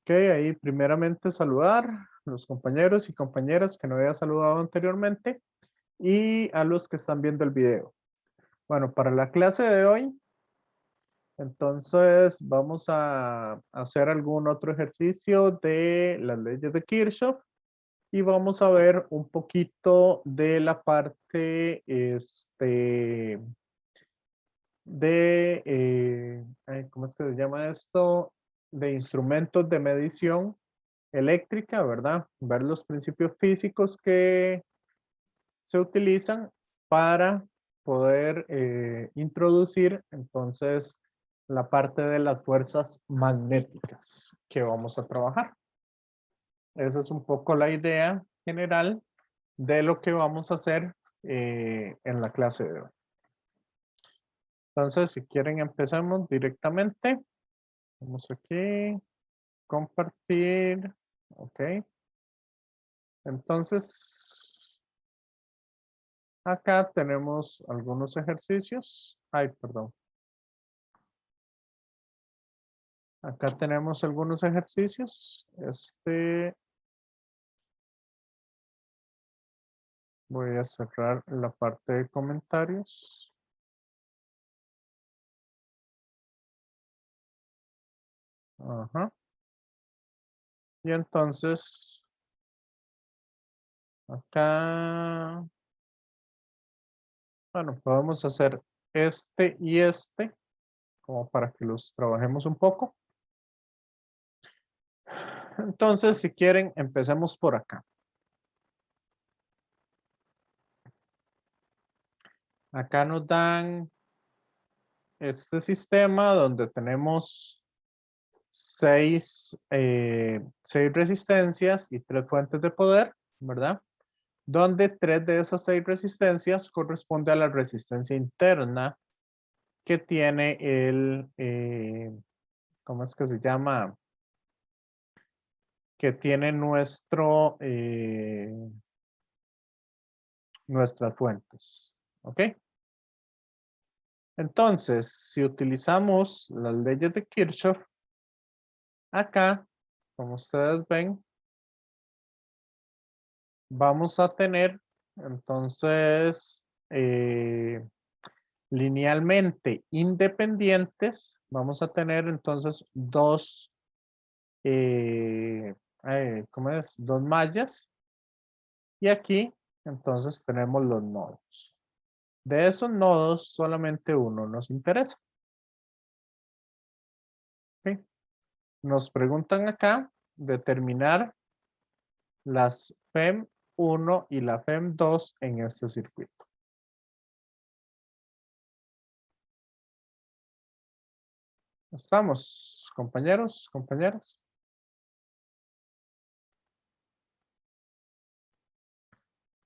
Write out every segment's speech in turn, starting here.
Ok, ahí primeramente saludar a los compañeros y compañeras que no había saludado anteriormente y a los que están viendo el video. Bueno, para la clase de hoy, entonces vamos a hacer algún otro ejercicio de las leyes de Kirchhoff y vamos a ver un poquito de la parte ¿cómo es que se llama esto? De instrumentos de medición eléctrica, ¿verdad? Ver los principios físicos que se utilizan para poder introducir entonces la parte de las fuerzas magnéticas que vamos a trabajar. Esa es un poco la idea general de lo que vamos a hacer en la clase de hoy. Entonces, si quieren, empezamos directamente. Vamos aquí, compartir, ok. Entonces, acá tenemos algunos ejercicios. Ay, perdón. Acá tenemos algunos ejercicios. Voy a cerrar la parte de comentarios. Ajá. Y entonces, acá, bueno, podemos hacer este y este, como para que los trabajemos un poco. Entonces, si quieren, empecemos por acá. Acá nos dan este sistema donde tenemos seis resistencias y 3 fuentes de poder, ¿verdad? Donde 3 de esas 6 resistencias corresponde a la resistencia interna que tiene ¿cómo es que se llama? Que tiene nuestras fuentes, ¿ok? Entonces, si utilizamos las leyes de Kirchhoff, acá, como ustedes ven, vamos a tener, entonces, linealmente independientes, vamos a tener entonces ¿cómo es? Dos mallas. Y aquí, entonces, tenemos los nodos. De esos nodos, solamente uno nos interesa. ¿Ok? Nos preguntan acá determinar las FEM 1 y la FEM 2 en este circuito. ¿Estamos, compañeros, compañeras?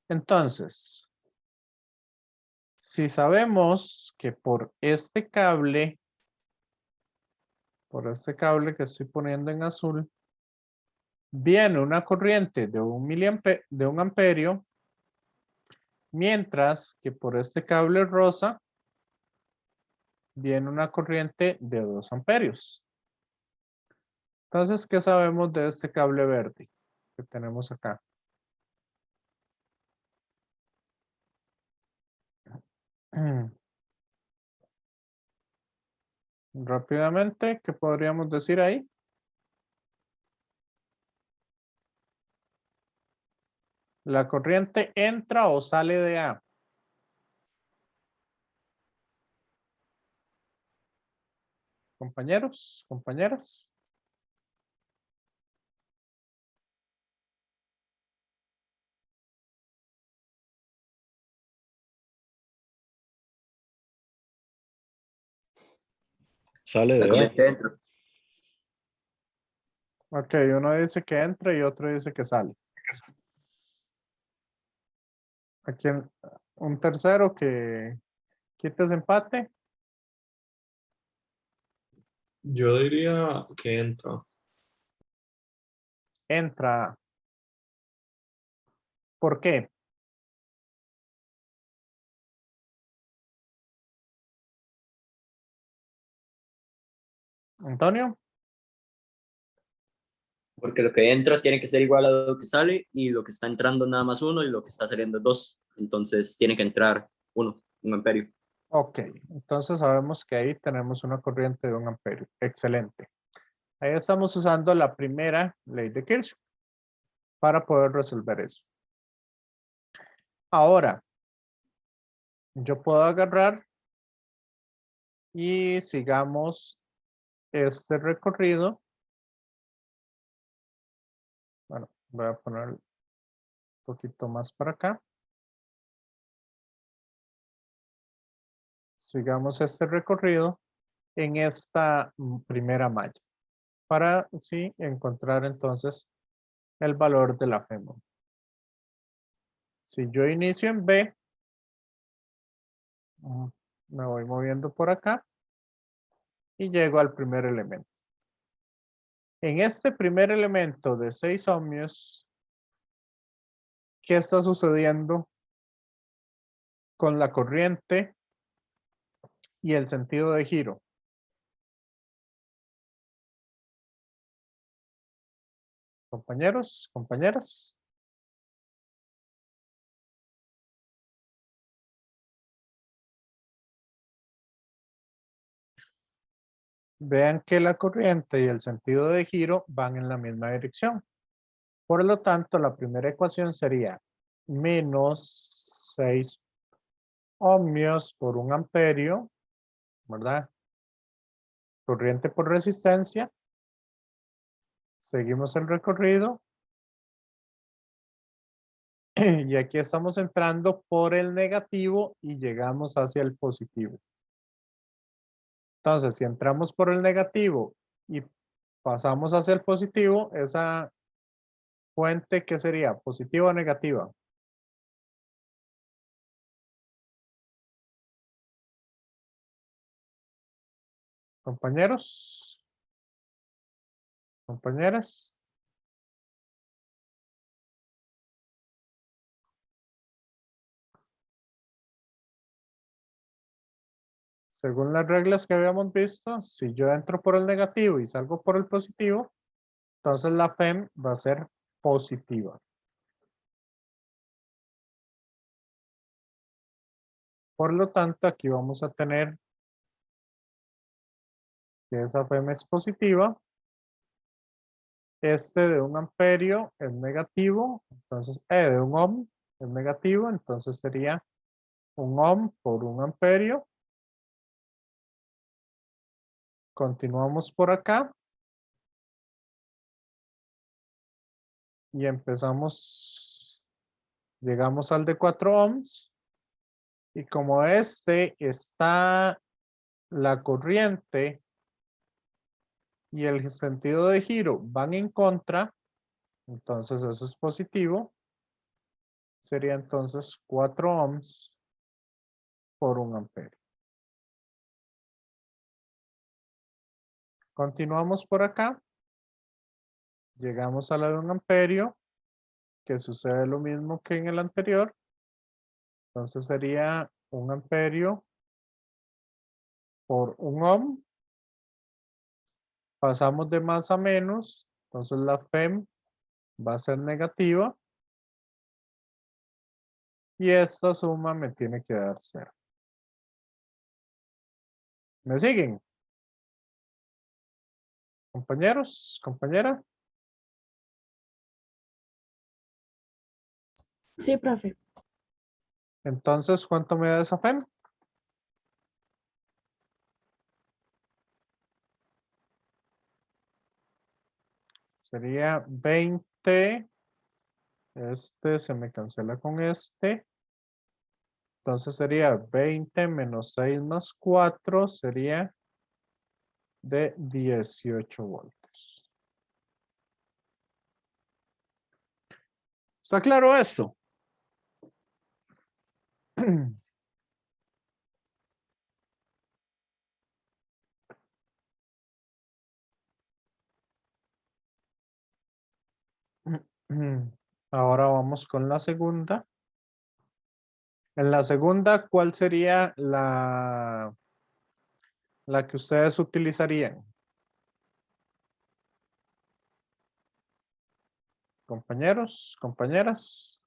Entonces, si sabemos que por este cable que estoy poniendo en azul, viene una corriente de un amperio, mientras que por este cable rosa viene una corriente de 2 amperios. Entonces, ¿qué sabemos de este cable verde que tenemos acá? Rápidamente, ¿qué podríamos decir ahí? La corriente entra o sale de A. Compañeros, compañeras. Sale La de A. corriente entra. Ok, uno dice que entra y otro dice que sale. Aquí un tercero que quite ese empate. Yo diría que entra. Entra. ¿Por qué? Antonio. Porque lo que entra tiene que ser igual a lo que sale y lo que está entrando nada más 1 y lo que está saliendo es 2. Entonces tiene que entrar 1, 1 amperio. Ok, entonces sabemos que ahí tenemos una corriente de 1 amperio. Excelente. Ahí estamos usando la primera ley de Kirchhoff para poder resolver eso. Ahora, yo puedo agarrar y sigamos este recorrido. Bueno, voy a poner un poquito más para acá. Sigamos este recorrido en esta primera malla para sí encontrar entonces el valor de la FEMO. Si yo inicio en B, me voy moviendo por acá y llego al primer elemento. En este primer elemento de 6 ohmios, ¿qué está sucediendo con la corriente y el sentido de giro? Compañeros, compañeras. Vean que la corriente y el sentido de giro van en la misma dirección. Por lo tanto, la primera ecuación sería menos 6 ohmios por 1 amperio, ¿verdad? Corriente por resistencia. Seguimos el recorrido. Y aquí estamos entrando por el negativo y llegamos hacia el positivo. Entonces, si entramos por el negativo y pasamos hacia el positivo, esa fuente, ¿qué sería? ¿Positiva o negativa? Compañeros, compañeras. Según las reglas que habíamos visto, si yo entro por el negativo y salgo por el positivo, entonces la FEM va a ser positiva. Por lo tanto, aquí vamos a tener que esa FEM es positiva. Este de 1 amperio es negativo, entonces de 1 ohm es negativo, entonces sería 1 ohm por 1 amperio. Continuamos por acá. Y empezamos, llegamos al de 4 ohms. Y como este está la corriente y el sentido de giro van en contra, entonces eso es positivo. Sería entonces 4 ohms por 1 amperio. Continuamos por acá. Llegamos a la de 1 amperio, que sucede lo mismo que en el anterior. Entonces sería 1 amperio por 1 ohm. Pasamos de más a menos, entonces la FEM va a ser negativa. Y esta suma me tiene que dar 0. ¿Me siguen? Compañeros, compañera. Sí, profe. Entonces, ¿cuánto me da esa FEM? Sería 20. Este se me cancela con este. Entonces sería 20 menos 6 más 4 sería de 18 voltios. ¿Está claro esto? Ahora vamos con la segunda. En la segunda, ¿cuál sería la que ustedes utilizarían? Compañeros, compañeras.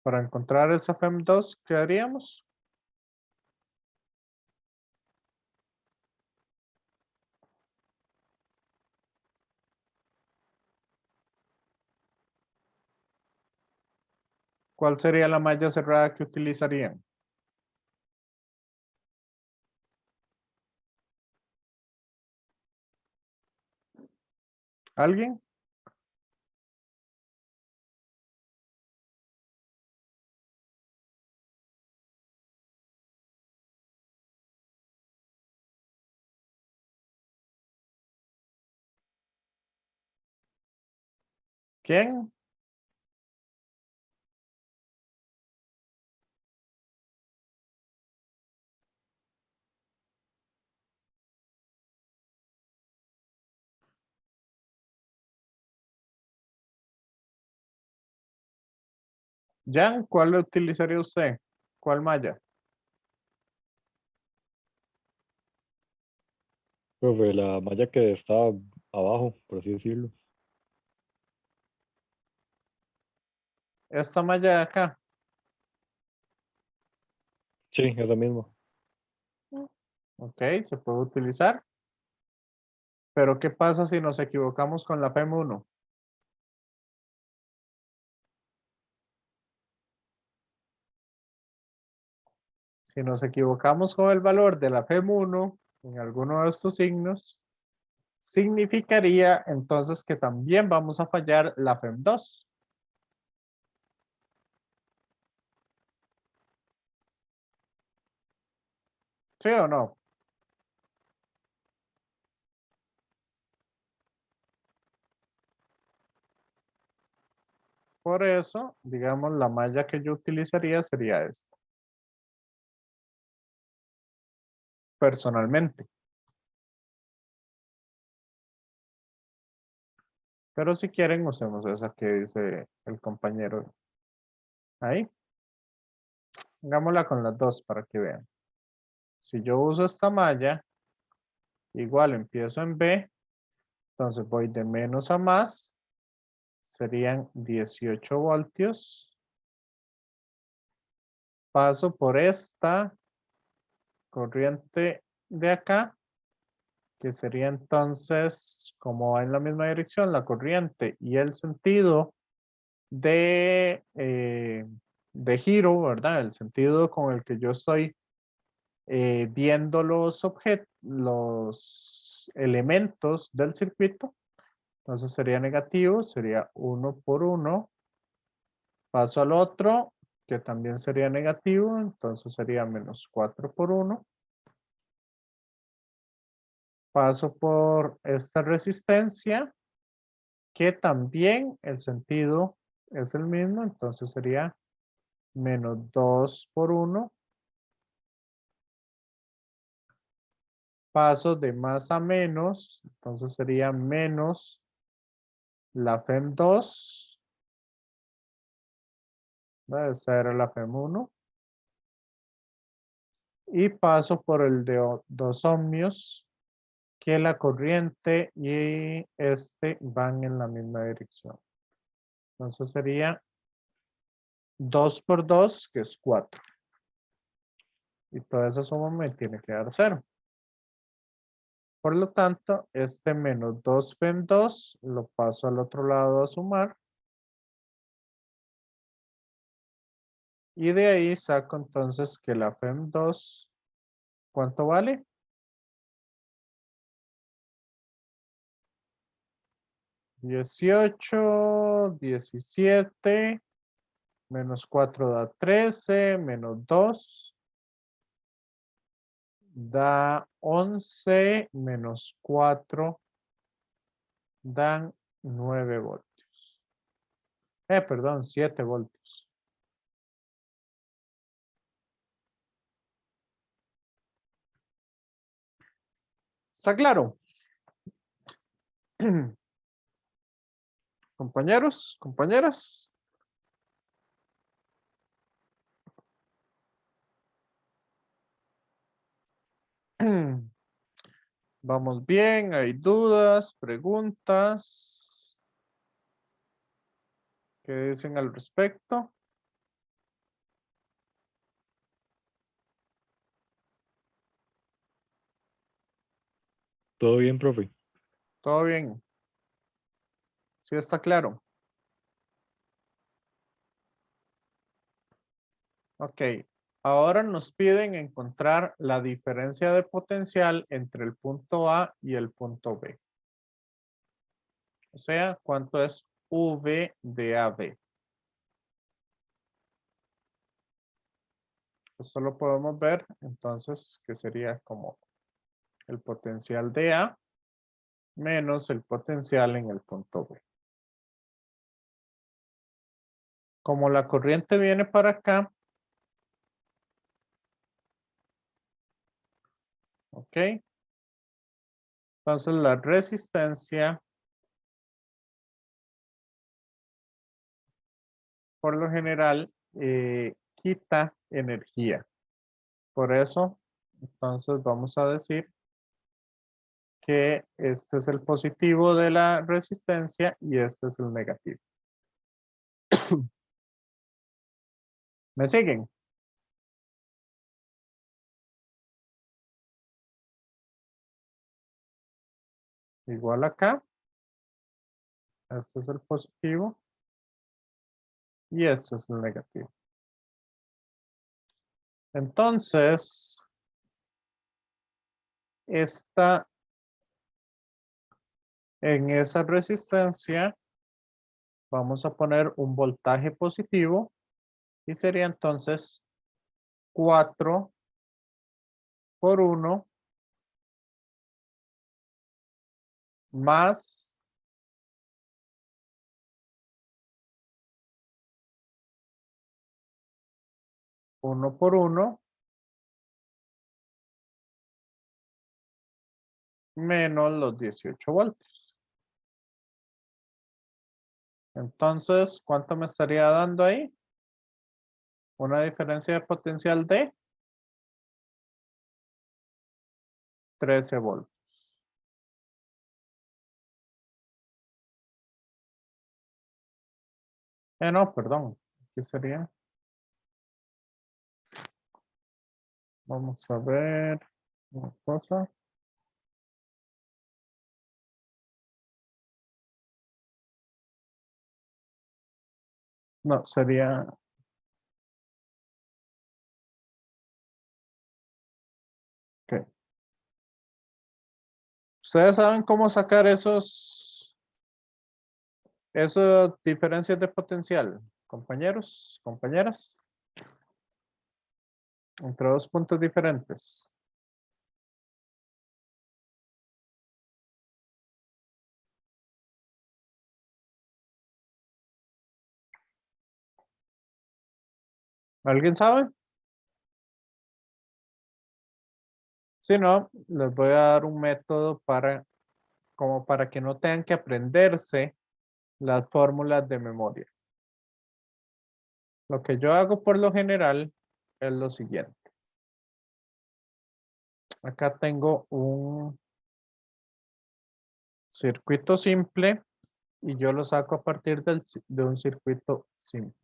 Para encontrar esa FEM2, ¿qué haríamos? ¿Cuál sería la malla cerrada que utilizarían? ¿Alguien? ¿Quién? Jan, ¿cuál utilizaría usted? ¿Cuál malla? Profe, la malla que está abajo, por así decirlo. Esta malla de acá. Sí, esa misma. Ok, se puede utilizar. Pero ¿qué pasa si nos equivocamos con la FEM1? Si nos equivocamos con el valor de la FEM1 en alguno de estos signos, significaría entonces que también vamos a fallar la FEM2. ¿Sí o no? Por eso, digamos, la malla que yo utilizaría sería esta. Personalmente. Pero si quieren, usemos esa que dice el compañero ahí. Hagámosla con las dos para que vean. Si yo uso esta malla, igual empiezo en B, entonces voy de menos a más, serían 18 voltios. Paso por esta corriente de acá, que sería entonces, como va en la misma dirección, la corriente y el sentido de giro, ¿verdad? El sentido con el que yo estoy viendo los objetos, los elementos del circuito. Entonces sería negativo, sería 1 por 1. Paso al otro, que también sería negativo, entonces sería menos 4 por 1. Paso por esta resistencia, que también el sentido es el mismo, entonces sería menos 2 por 1. Paso de más a menos, entonces sería menos la FEM2. Esa era la FEM1. Y paso por el de 2 ohmios, que la corriente y este van en la misma dirección. Entonces sería 2 por 2, que es 4. Y toda esa suma me tiene que dar 0. Por lo tanto, este menos 2 FEM2 lo paso al otro lado a sumar. Y de ahí saco entonces que la FEM2, ¿cuánto vale? 18, 17, menos 4 da 13, menos 2 da 11, menos 4 dan 9 voltios. Perdón, 7 voltios. ¿Está claro? Compañeros, compañeras. Vamos bien, hay dudas, preguntas. ¿Qué dicen al respecto? ¿Todo bien, profe? ¿Todo bien? ¿Sí está claro? Ok. Ahora nos piden encontrar la diferencia de potencial entre el punto A y el punto B. O sea, ¿cuánto es V de AB? Eso lo podemos ver, entonces, que sería como el potencial de A menos el potencial en el punto B. Como la corriente viene para acá, ¿ok? Entonces la resistencia, por lo general, quita energía. Por eso, entonces vamos a decir que este es el positivo de la resistencia y este es el negativo. ¿Me siguen? Igual acá. Este es el positivo y este es el negativo. Entonces, en esa resistencia vamos a poner un voltaje positivo y sería entonces 4 por 1 más 1 por 1 menos los 18 voltios. Entonces, ¿cuánto me estaría dando ahí? Una diferencia de potencial de 13 voltios. No, perdón. ¿Qué sería? Vamos a ver una cosa. No, sería. Ok. ¿Ustedes saben cómo sacar esas diferencias de potencial, compañeros, compañeras? Entre dos puntos diferentes. ¿Alguien sabe? Si no, les voy a dar un método como para que no tengan que aprenderse las fórmulas de memoria. Lo que yo hago por lo general es lo siguiente. Acá tengo un circuito simple y yo lo saco a partir de un circuito simple.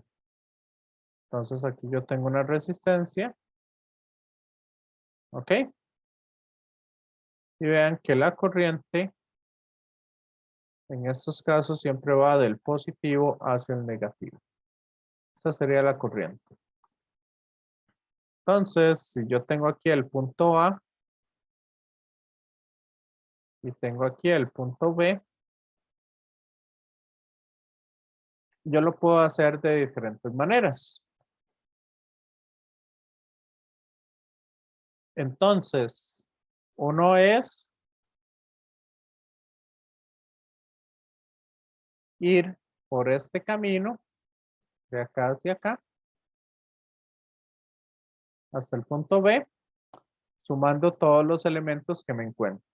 Entonces aquí yo tengo una resistencia. ¿Ok? Y vean que la corriente en estos casos siempre va del positivo hacia el negativo. Esta sería la corriente. Entonces, si yo tengo aquí el punto A y tengo aquí el punto B, yo lo puedo hacer de diferentes maneras. Entonces, uno es ir por este camino de acá hacia acá hasta el punto B, sumando todos los elementos que me encuentro.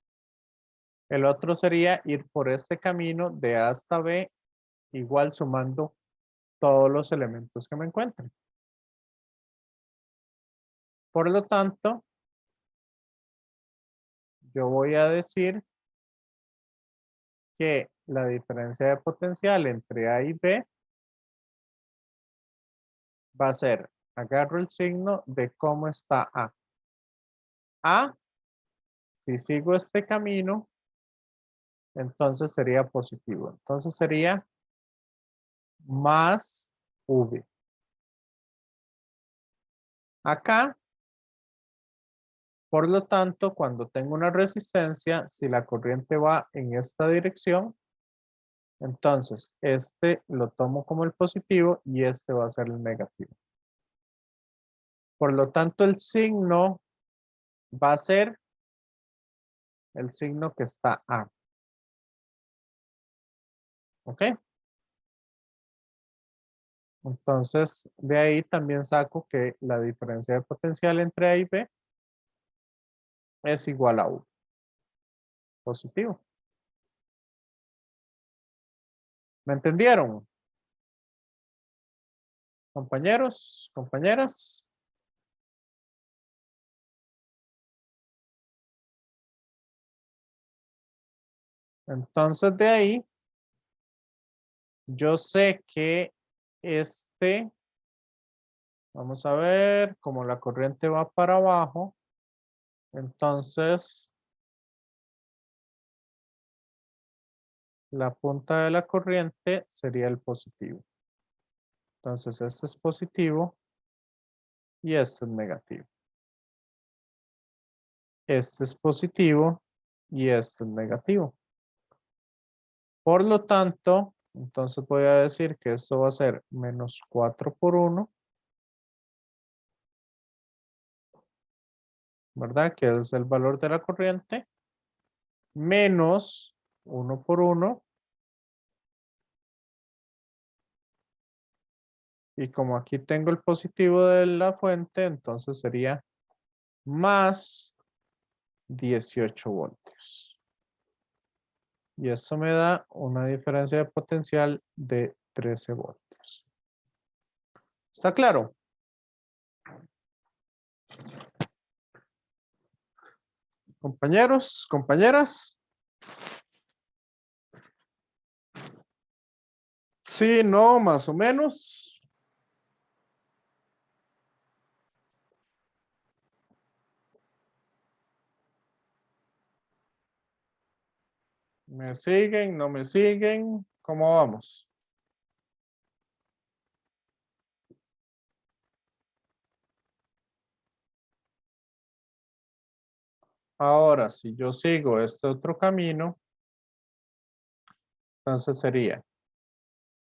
El otro sería ir por este camino de A hasta B, igual sumando todos los elementos que me encuentren. Por lo tanto, yo voy a decir que la diferencia de potencial entre A y B va a ser, agarro el signo de cómo está A. A, si sigo este camino, entonces sería positivo. Entonces sería más V. Acá, por lo tanto, cuando tengo una resistencia, si la corriente va en esta dirección, entonces este lo tomo como el positivo y este va a ser el negativo. Por lo tanto, el signo va a ser el signo que está A. ¿Ok? Entonces, de ahí también saco que la diferencia de potencial entre A y B es igual a U. Positivo. ¿Me entendieron? Compañeros, compañeras. Entonces, de ahí, yo sé que vamos a ver, como la corriente va para abajo, entonces la punta de la corriente sería el positivo. Entonces, este es positivo y este es negativo. Este es positivo y este es negativo. Por lo tanto, entonces voy a decir que esto va a ser menos 4 por 1, ¿verdad? Que es el valor de la corriente, menos 1 por 1. Y como aquí tengo el positivo de la fuente, entonces sería más 18 voltios. Y eso me da una diferencia de potencial de 13 voltios. ¿Está claro? Compañeros, compañeras. Sí, no, más o menos. ¿Me siguen? ¿No me siguen? ¿Cómo vamos? Ahora, si yo sigo este otro camino, entonces sería,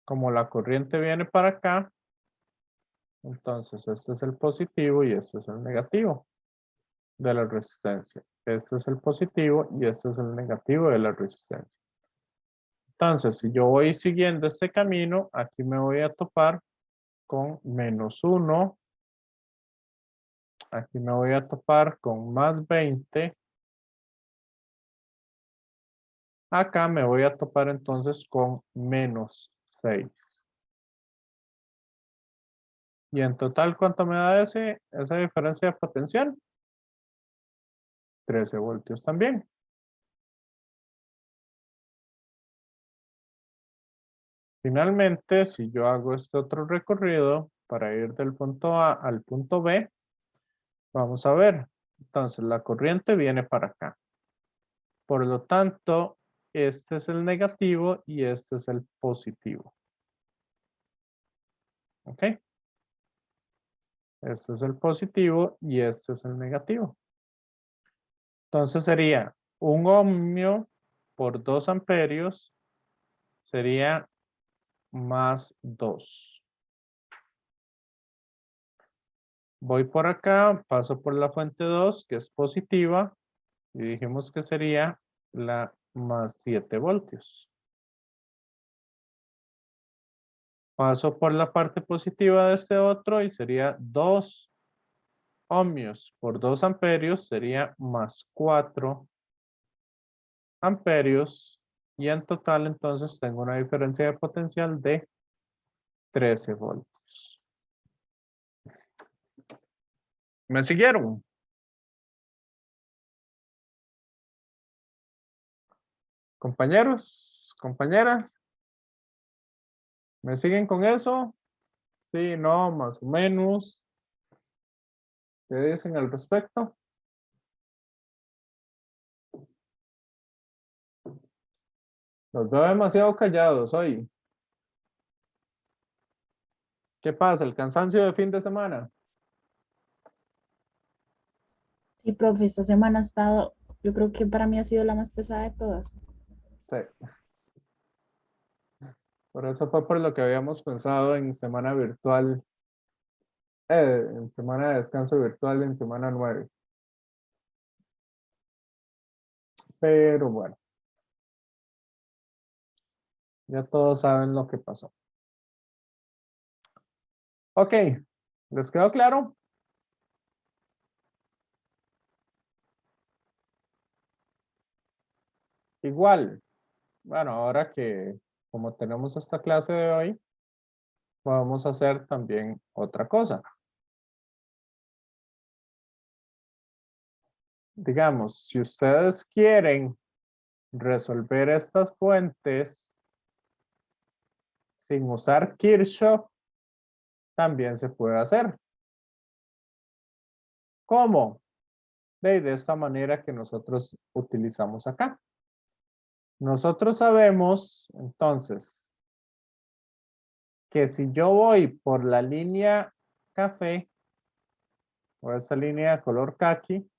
como la corriente viene para acá, entonces este es el positivo y este es el negativo de la resistencia. Este es el positivo y este es el negativo de la resistencia. Entonces, si yo voy siguiendo este camino, aquí me voy a topar con menos 1. Aquí me voy a topar con más 20. Acá me voy a topar entonces con menos 6. Y en total, ¿cuánto me da esa diferencia de potencial? 13 voltios también. Finalmente, si yo hago este otro recorrido para ir del punto A al punto B, vamos a ver. Entonces, la corriente viene para acá. Por lo tanto, este es el negativo y este es el positivo. ¿Ok? Este es el positivo y este es el negativo. Entonces sería 1 ohmio por 2 amperios sería más 2. Voy por acá, paso por la fuente 2, que es positiva, y dijimos que sería la más 7 voltios. Paso por la parte positiva de este otro y sería 2 ohmios por 2 amperios sería más 4 amperios. Y en total entonces tengo una diferencia de potencial de 13 voltios. ¿Me siguieron? Compañeros, compañeras, ¿me siguen con eso? Sí, no, más o menos. ¿Qué dicen al respecto? Los veo demasiado callados hoy. ¿Qué pasa? ¿El cansancio de fin de semana? Sí, profe, esta semana ha estado, yo creo que para mí ha sido la más pesada de todas. Sí. Por eso fue por lo que habíamos pensado en semana virtual, en semana de descanso virtual en semana 9. Pero bueno, ya todos saben lo que pasó. Ok, ¿les quedó claro? Igual, bueno, ahora que como tenemos esta clase de hoy, podemos hacer también otra cosa. Digamos, si ustedes quieren resolver estas fuentes sin usar Kirchhoff, también se puede hacer. ¿Cómo? De esta manera que nosotros utilizamos acá. Nosotros sabemos, entonces, que si yo voy por la línea café, o esa línea de color caqui,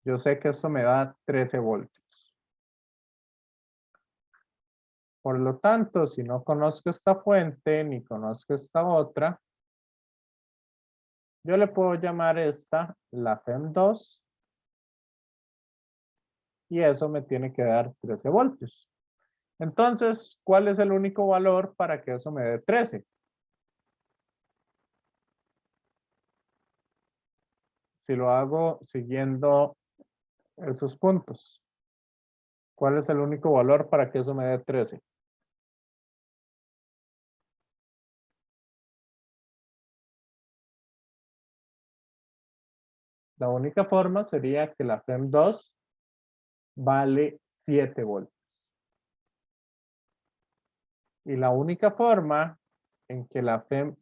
yo sé que esto me da 13 voltios. Por lo tanto, si no conozco esta fuente, ni conozco esta otra, yo le puedo llamar esta la FEM2, y eso me tiene que dar 13 voltios. Entonces, ¿cuál es el único valor para que eso me dé 13? Si lo hago siguiendo esos puntos. ¿Cuál es el único valor para que eso me dé 13? La única forma sería que la FEM2 vale 7 voltios. Y la única forma en que la FEM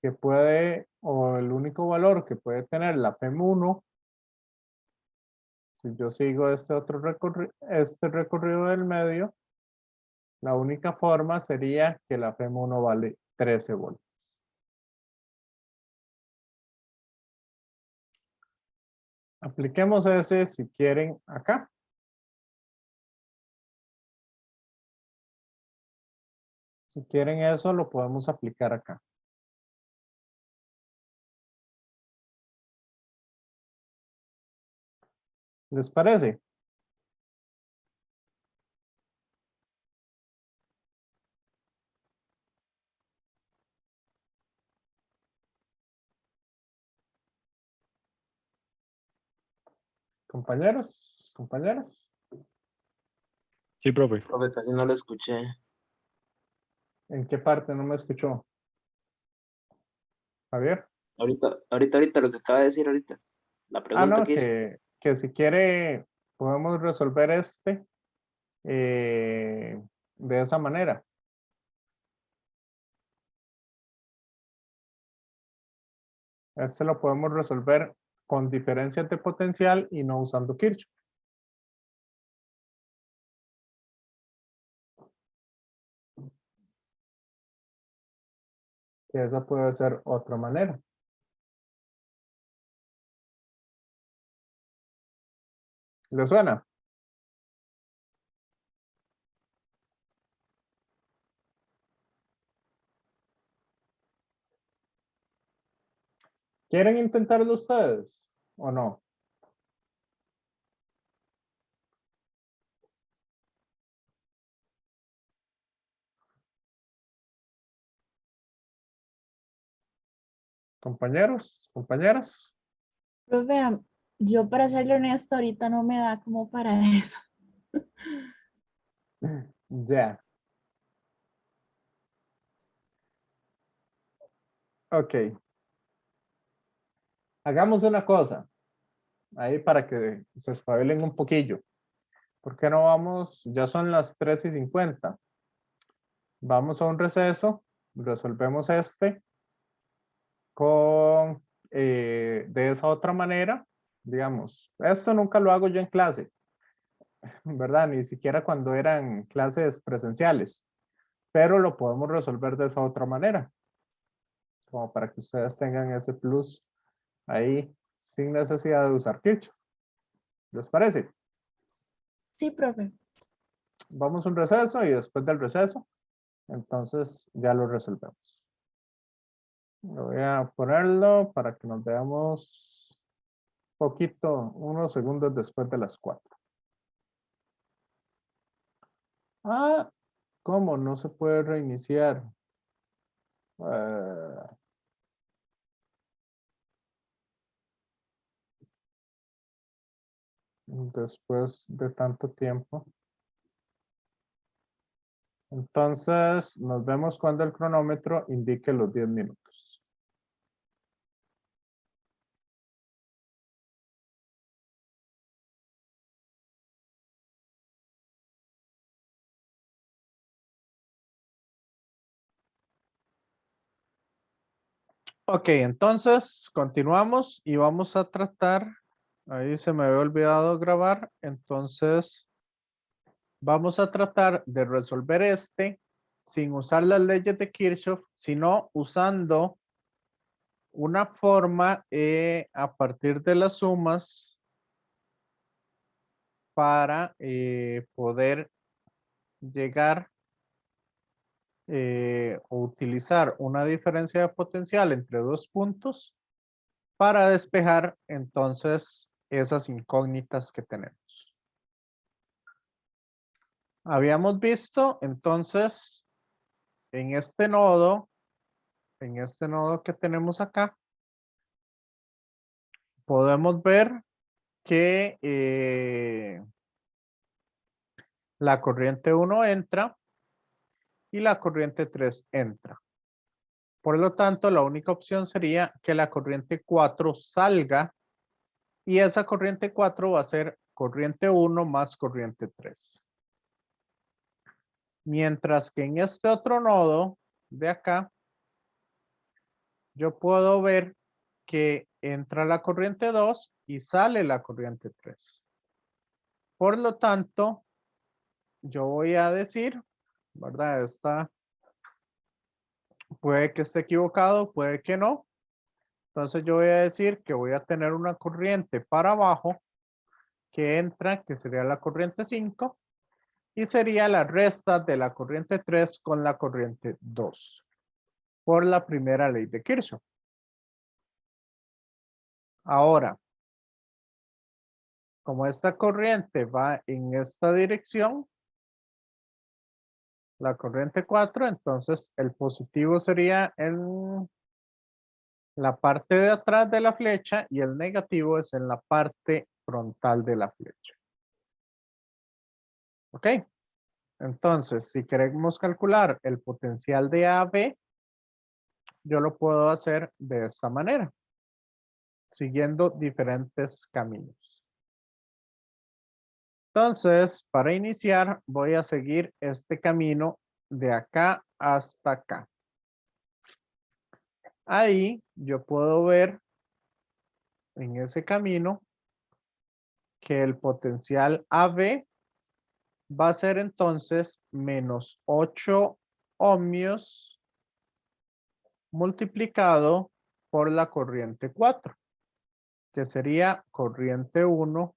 que puede, o el único valor que puede tener la FEM1, si yo sigo este otro recorrido del medio, la única forma sería que la FEM1 vale 13 voltios. Apliquemos ese si quieren acá. Si quieren eso, lo podemos aplicar acá. ¿Les parece? Compañeros, compañeras. Sí, profe. Profe, casi no lo escuché. ¿En qué parte no me escuchó? Javier. Ahorita lo que acaba de decir ahorita. La pregunta No, que hizo. que si quiere podemos resolver de esa manera. Este lo podemos resolver con diferencias de potencial y no usando Kirchhoff. Que esa puede ser otra manera. ¿Le suena? ¿Quieren intentarlo ustedes o no? Compañeros, compañeras. Profe, yo para serle honesta ahorita no me da como para eso. Ya. Ok. Hagamos una cosa. Ahí para que se espabilen un poquillo. ¿Por qué no vamos? Ya son las 3:50. Vamos a un receso. Resolvemos este. con, de esa otra manera, digamos, esto nunca lo hago yo en clase, ¿verdad? Ni siquiera cuando eran clases presenciales, pero lo podemos resolver de esa otra manera, como para que ustedes tengan ese plus ahí sin necesidad de usar Kirchhoff. ¿Les parece? Sí, profe. Vamos a un receso y después del receso, entonces ya lo resolvemos. Voy a ponerlo para que nos veamos poquito, unos segundos después de las 4. Ah, ¿cómo? No se puede reiniciar. Después de tanto tiempo. Entonces, nos vemos cuando el cronómetro indique los 10 minutos. Ok, entonces continuamos y vamos a tratar, ahí se me había olvidado grabar, entonces vamos a tratar de resolver este sin usar las leyes de Kirchhoff, sino usando una forma a partir de las sumas para poder llegar o utilizar una diferencia de potencial entre dos puntos para despejar entonces esas incógnitas que tenemos. Habíamos visto entonces en este nodo que tenemos acá, podemos ver que la corriente 1 entra y la corriente 3 entra. Por lo tanto, la única opción sería que la corriente 4 salga y esa corriente 4 va a ser corriente 1 más corriente 3. Mientras que en este otro nodo de acá, yo puedo ver que entra la corriente 2 y sale la corriente 3. Por lo tanto, yo voy a decir, ¿verdad? Esta puede que esté equivocado, puede que no. Entonces yo voy a decir que voy a tener una corriente para abajo que entra, que sería la corriente 5, y sería la resta de la corriente 3 con la corriente 2, por la primera ley de Kirchhoff. Ahora, como esta corriente va en esta dirección, la corriente 4, entonces el positivo sería en la parte de atrás de la flecha y el negativo es en la parte frontal de la flecha. ¿Ok? Entonces, si queremos calcular el potencial de AB, yo lo puedo hacer de esta manera, siguiendo diferentes caminos. Entonces, para iniciar, voy a seguir este camino de acá hasta acá. Ahí yo puedo ver en ese camino que el potencial AB va a ser entonces menos 8 ohmios multiplicado por la corriente 4, que sería corriente 1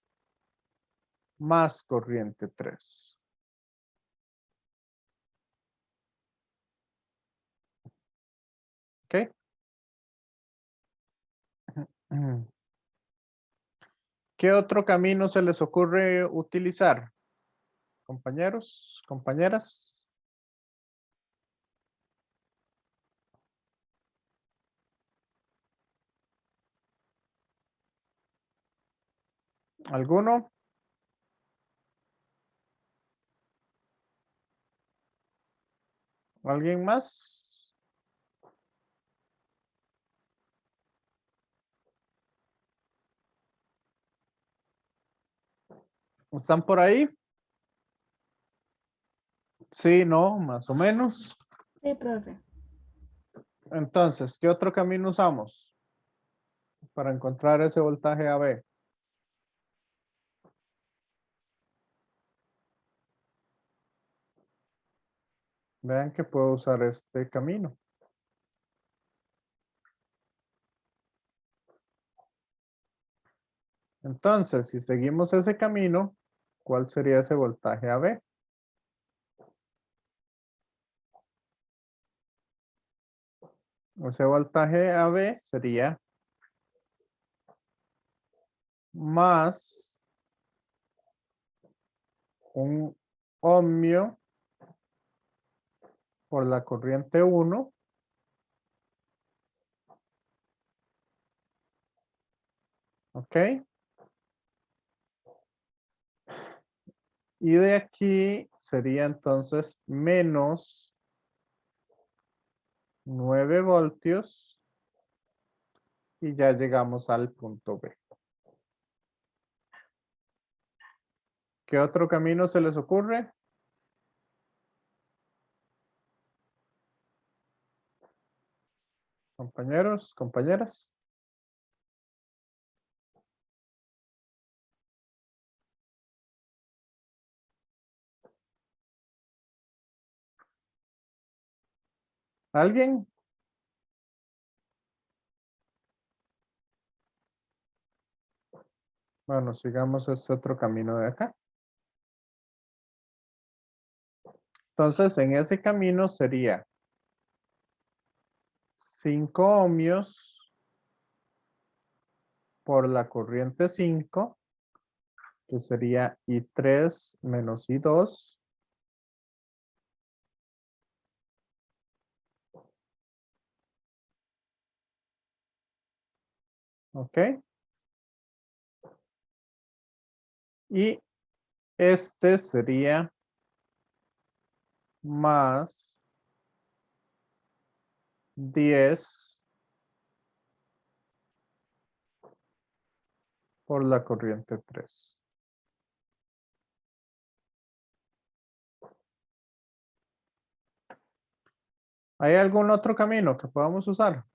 más corriente 3. ¿Ok? ¿Qué otro camino se les ocurre utilizar? Compañeros, compañeras. ¿Alguno? ¿Alguien más? ¿Están por ahí? Sí, no, más o menos. Sí, profe. Entonces, ¿qué otro camino usamos para encontrar ese voltaje AB? Vean que puedo usar este camino. Entonces, si seguimos ese camino, ¿cuál sería ese voltaje AB? Ese voltaje AB sería más un ohmio por la corriente 1 ¿ok? Y de aquí sería entonces menos 9 voltios y ya llegamos al punto B. ¿Qué otro camino se les ocurre? Compañeros, compañeras. ¿Alguien? Bueno, sigamos este otro camino de acá. Entonces, en ese camino sería 5 ohmios por la corriente 5, que sería I3 menos I2. ¿Ok? Y este sería más 10 por la corriente 3. ¿Hay algún otro camino que podamos usar?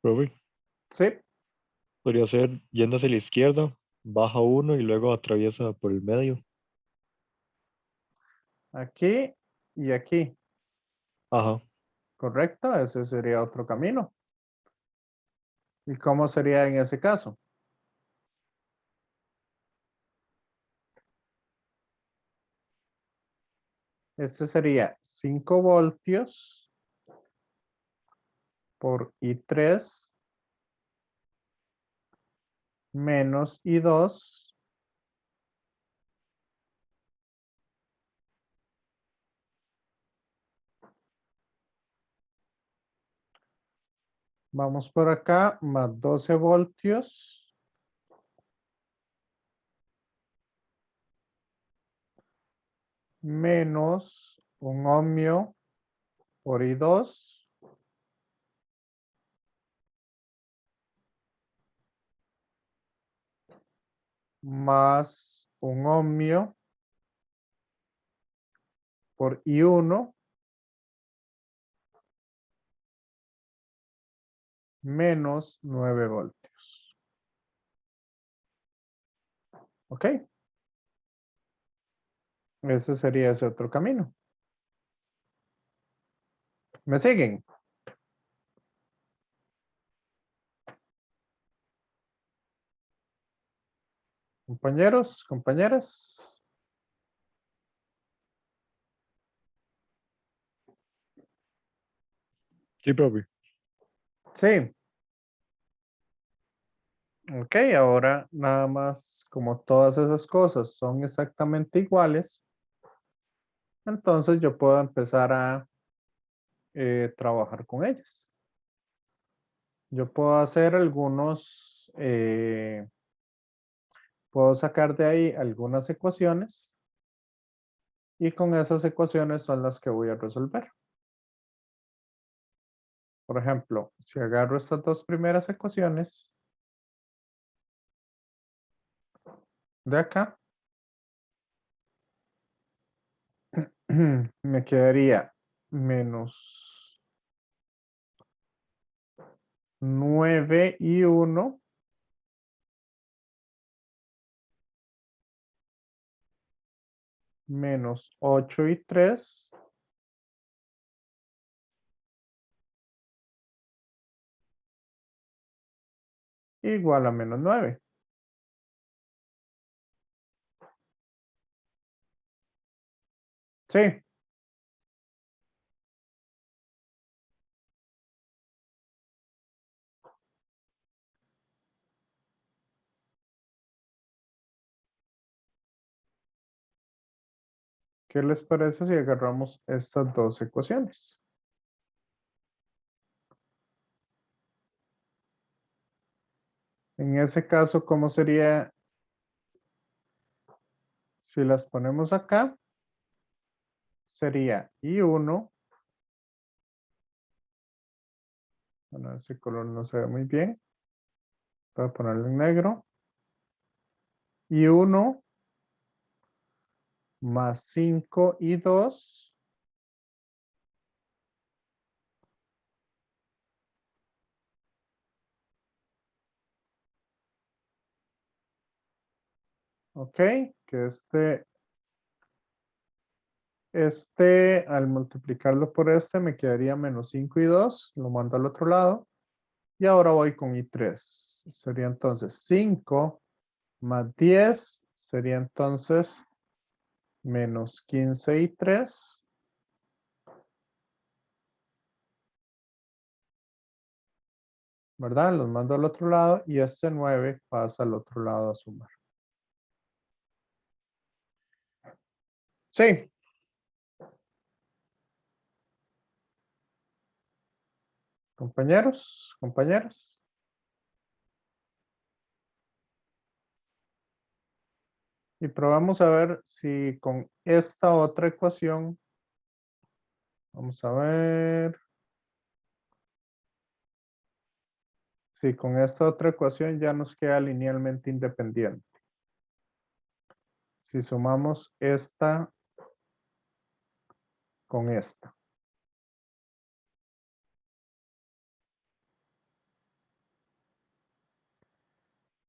Profe, Sí, podría ser yendo hacia la izquierda, baja uno y luego atraviesa por el medio. aquí y aquí. Ajá. Correcto, ese sería otro camino. ¿Y cómo sería en ese caso? Este sería 5 voltios por I3 menos I2 vamos por acá, más 12 voltios menos un ohmio por I2 más un ohmio por I1 menos 9 voltios. ¿Ok? Ese sería ese otro camino. ¿Me siguen? Compañeros, compañeras. Sí, profe. Sí. Ok, ahora nada más como todas esas cosas son exactamente iguales, entonces yo puedo empezar a trabajar con ellas. Yo puedo hacer algunos, puedo sacar de ahí algunas ecuaciones y con esas ecuaciones son las que voy a resolver. Por ejemplo, si agarro estas dos primeras ecuaciones de acá, me quedaría menos 9 y 1 menos 8 y 3 igual a menos 9. Sí. ¿Qué les parece si agarramos estas dos ecuaciones? En ese caso, ¿cómo sería si las ponemos acá? Sería I1. Bueno, ese color no se ve muy bien. Voy a ponerlo en negro. I1 más 5 y 2. Ok, que al multiplicarlo por me quedaría menos 5 y 2. Lo mando al otro lado. Y ahora voy con I3. Sería entonces 5 más 10. Sería entonces menos 15 y 3. ¿Verdad? Los mando al otro lado y este 9 pasa al otro lado a sumar. Sí. Compañeros, compañeras. Y probamos a ver si con esta otra ecuación, vamos a ver, si con esta otra ecuación ya nos queda linealmente independiente. Si sumamos esta con esta.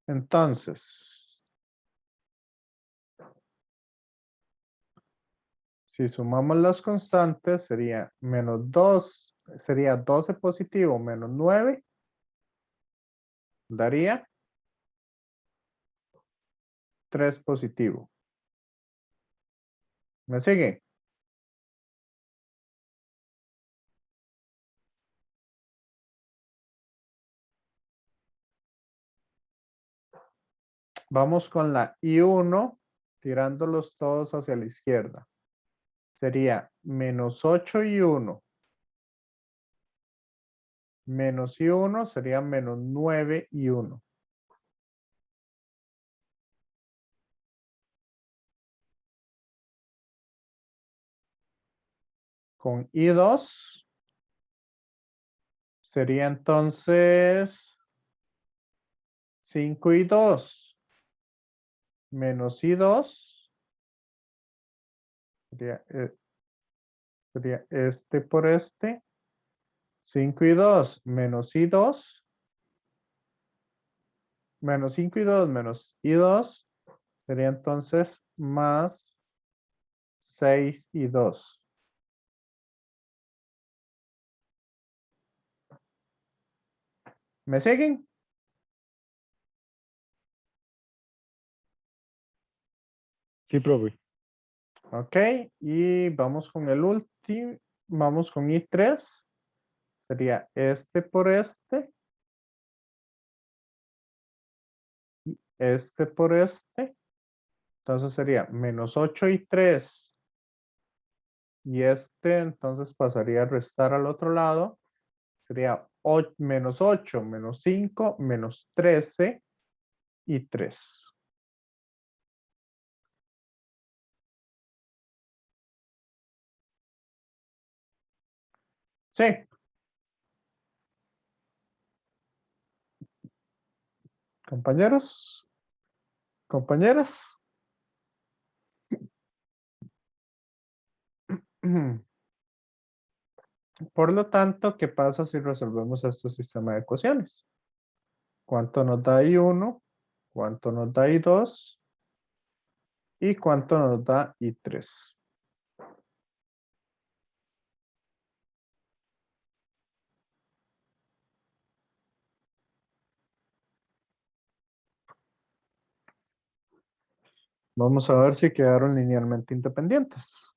Entonces, si sumamos las constantes, sería menos 2, sería 12 positivo menos 9, daría 3 positivo. ¿Me sigue? Vamos con la I1, tirándolos todos hacia la izquierda. Sería menos 8 y 1. Menos y 1 sería menos 9 y 1. Con I2 sería entonces 5 y 2. Menos I2 sería este por este. 5 y 2 menos I2. Menos 5 y 2 menos I2 sería entonces más 6 y 2. ¿Me siguen? Sí, profe. Ok, y vamos con el último. Vamos con I3. Sería este por este. Y este por este. Entonces sería menos 8 y 3. Y este entonces pasaría a restar al otro lado. Sería menos 8, menos 5, menos 13 y 3. Sí. Compañeros, compañeras. Por lo tanto, ¿qué pasa si resolvemos este sistema de ecuaciones? ¿Cuánto nos da I1? ¿Cuánto nos da I2? ¿Y cuánto nos da I3? Vamos a ver si quedaron linealmente independientes.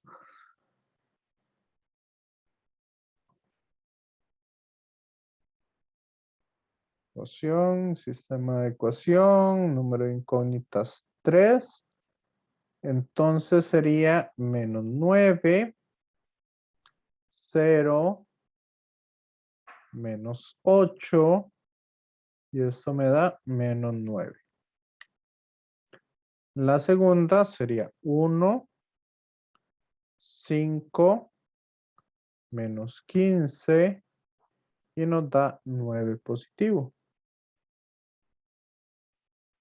Ecuación, sistema de ecuación, número de incógnitas 3. Entonces sería menos 9, 0, menos 8, y esto me da menos 9. La segunda sería 1, 5, menos 15, y nos da 9 positivo.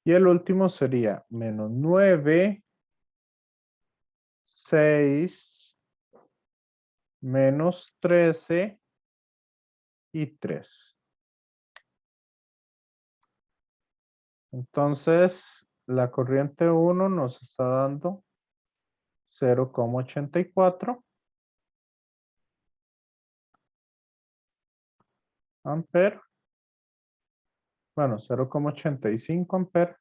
Y el último sería menos 9, 6, menos 13 y 3. Entonces, la corriente 1 nos está dando 0,84 amperes. Bueno, 0,85 amperes.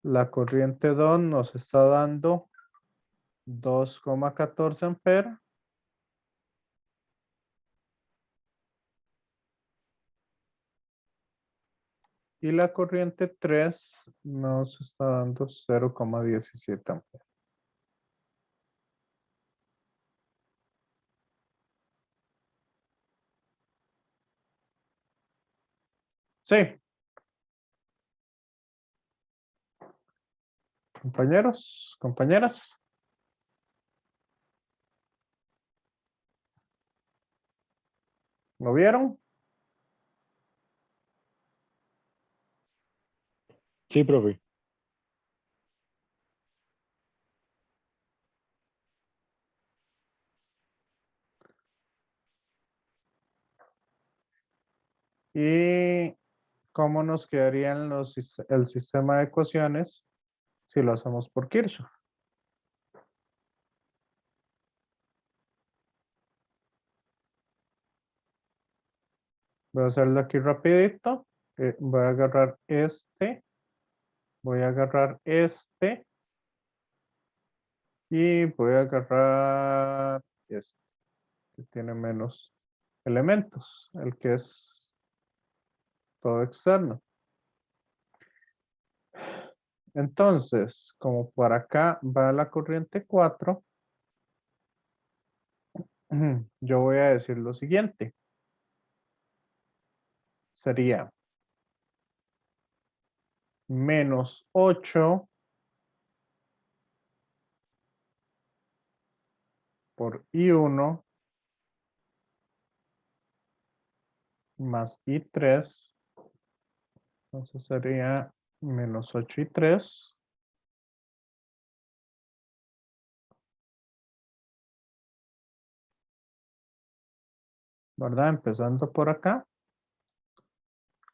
La corriente 2 nos está dando 2,14 amperes. Y la corriente 3 nos está dando 0,17 amperes. Sí. Compañeros, compañeras. ¿Lo vieron? Sí, profe. ¿Y cómo nos quedarían el sistema de ecuaciones si lo hacemos por Kirchhoff? Voy a hacerlo aquí rapidito. Voy a agarrar este. Voy a agarrar este. Y voy a agarrar este, que tiene menos elementos, el que es todo externo. Entonces, como por acá va la corriente 4, yo voy a decir lo siguiente. Sería menos 8 por I1 más I3. Entonces sería menos 8 y 3. ¿Verdad? Empezando por acá.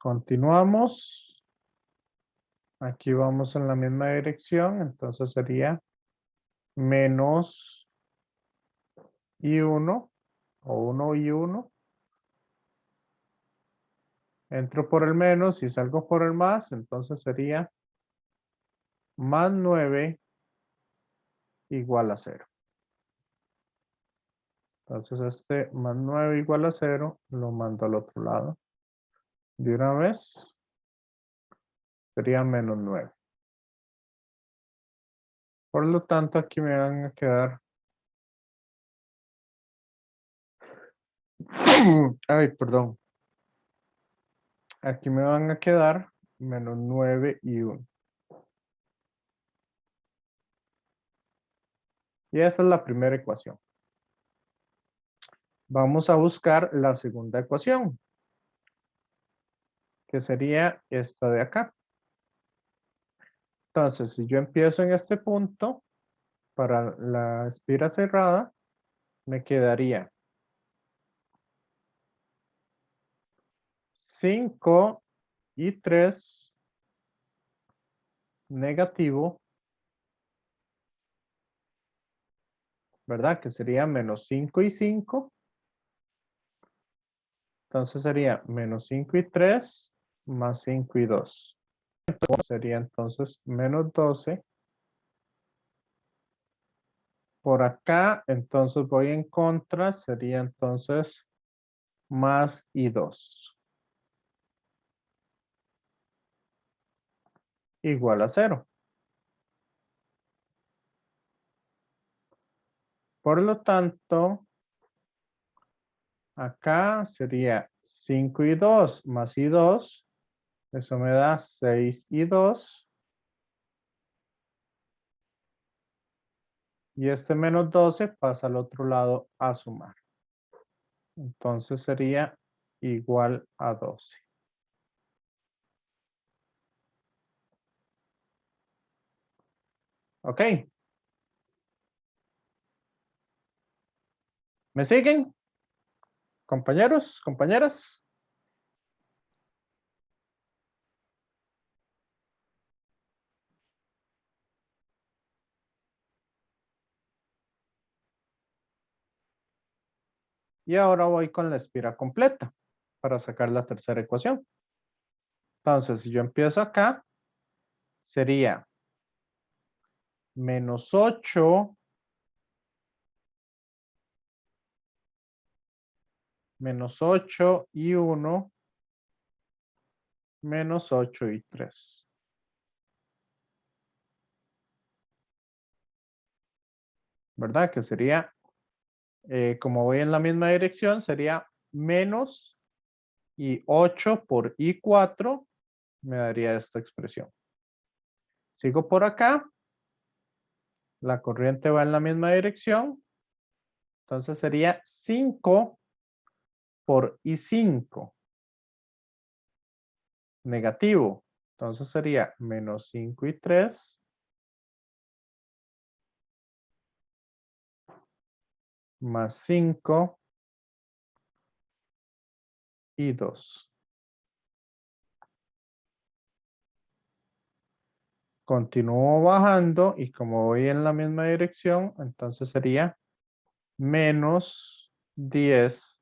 Continuamos. Aquí vamos en la misma dirección. Entonces sería menos I1 o 1 I1. Entro por el menos y salgo por el más. Entonces sería más 9 igual a 0. Entonces este más 9 igual a 0 lo mando al otro lado. De una vez sería menos 9. Por lo tanto aquí me van a quedar. Ay, perdón. Aquí me van a quedar menos 9 y 1. Y esa es la primera ecuación. Vamos a buscar la segunda ecuación. que sería esta de acá. Entonces, si yo empiezo en este punto, para la espira cerrada, me quedaría 5 y 3 negativo, ¿verdad? Que sería menos 5 y 5. Entonces sería menos 5 y 3 más 5 y 2. Sería entonces menos 12. Por acá, entonces voy en contra, sería entonces más y 2. Igual a 0. Por lo tanto, acá sería 5 y 2 más y 2. Eso me da 6 y 2. Y este menos 12 pasa al otro lado a sumar. Entonces sería igual a 12. ¿Ok? ¿Me siguen? Compañeros, compañeras. Y ahora voy con la espira completa para sacar la tercera ecuación. Entonces, si yo empiezo acá, sería menos 8 y 1 menos 8 y 3. ¿Verdad? Que sería, como voy en la misma dirección, sería menos y 8 por i4 me daría esta expresión. Sigo por acá. La corriente va en la misma dirección. Entonces sería 5 por i5. Negativo. Entonces sería menos 5 y 3. Más 5 y 2. Continúo bajando y como voy en la misma dirección, entonces sería menos 10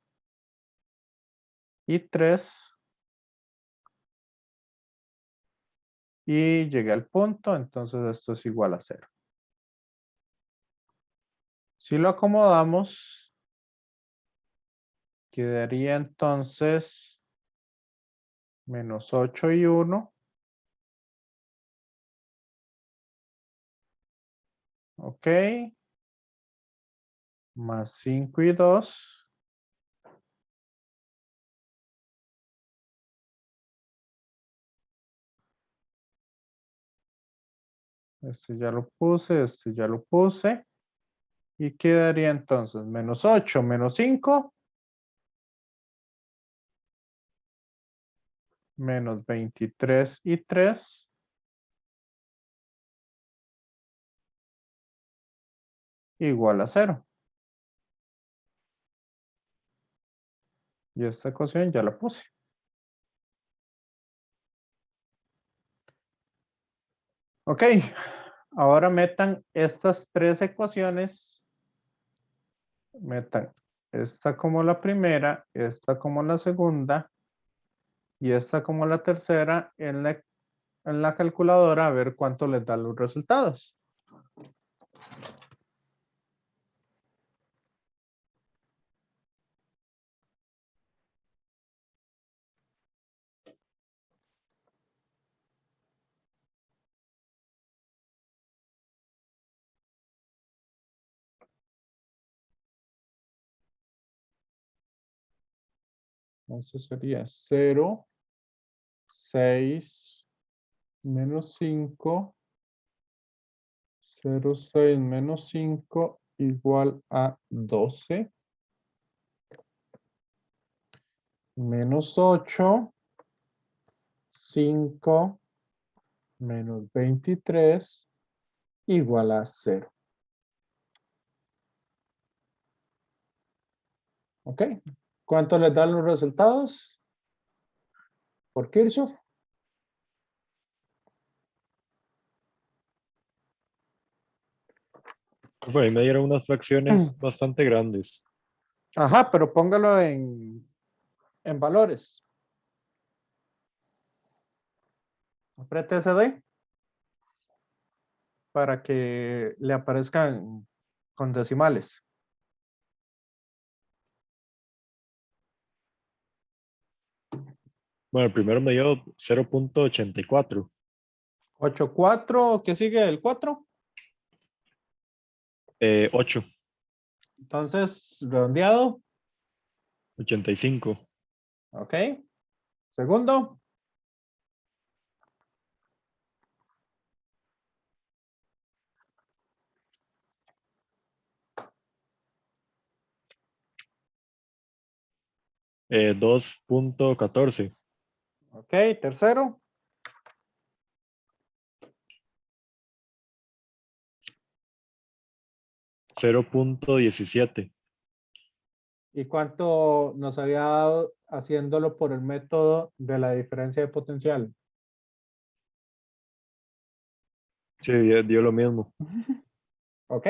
y 3. Y llegué al punto, entonces esto es igual a 0. Si lo acomodamos, quedaría entonces menos 8 y 1. Ok. Más 5 y 2. Este ya lo puse, este ya lo puse. Y quedaría entonces menos 8 menos 5. Menos 23 y 3. Igual a 0. Y esta ecuación ya la puse. Ok. Ahora metan estas tres ecuaciones. Metan esta como la primera, esta como la segunda y esta como la tercera en la calculadora a ver cuánto les da los resultados. Entonces sería 0, 6, menos 5, 0, 6 menos 5 igual a 12. Menos 8 5 menos 23 igual a 0. ¿Ok? ¿Cuánto les dan los resultados? Por Kirchhoff. Profe, ahí me dieron unas fracciones bastante grandes. Ajá, pero póngalo en valores. Apriete SD para que le aparezcan con decimales. Bueno, el primero me dio 0.84. 8,4, ¿qué sigue el 4? 8, Entonces, redondeado. 85. Ok. Segundo. 2.14. Ok, tercero. 0.17. ¿Y cuánto nos había dado haciéndolo por el método de la diferencia de potencial? Sí, dio lo mismo. Ok.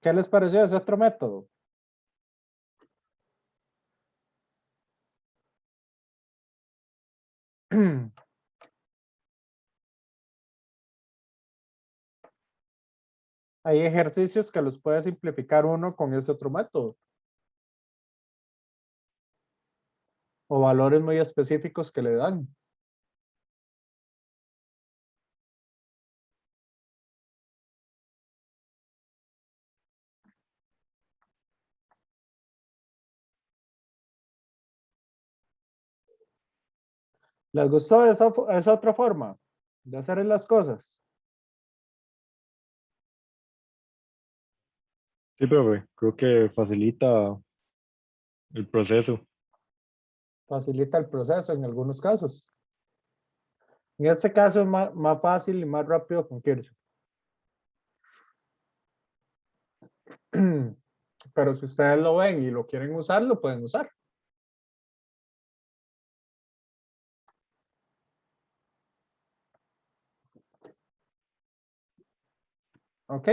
¿Qué les pareció ese otro método? Hay ejercicios que los puede simplificar uno con ese otro método. O valores muy específicos que le dan. ¿Les gustó esa otra forma de hacer las cosas? Sí, profe, creo que facilita el proceso. Facilita el proceso en algunos casos. En este caso es más fácil y más rápido con Kirchhoff. Pero si ustedes lo ven y lo quieren usar, lo pueden usar. ¿Ok?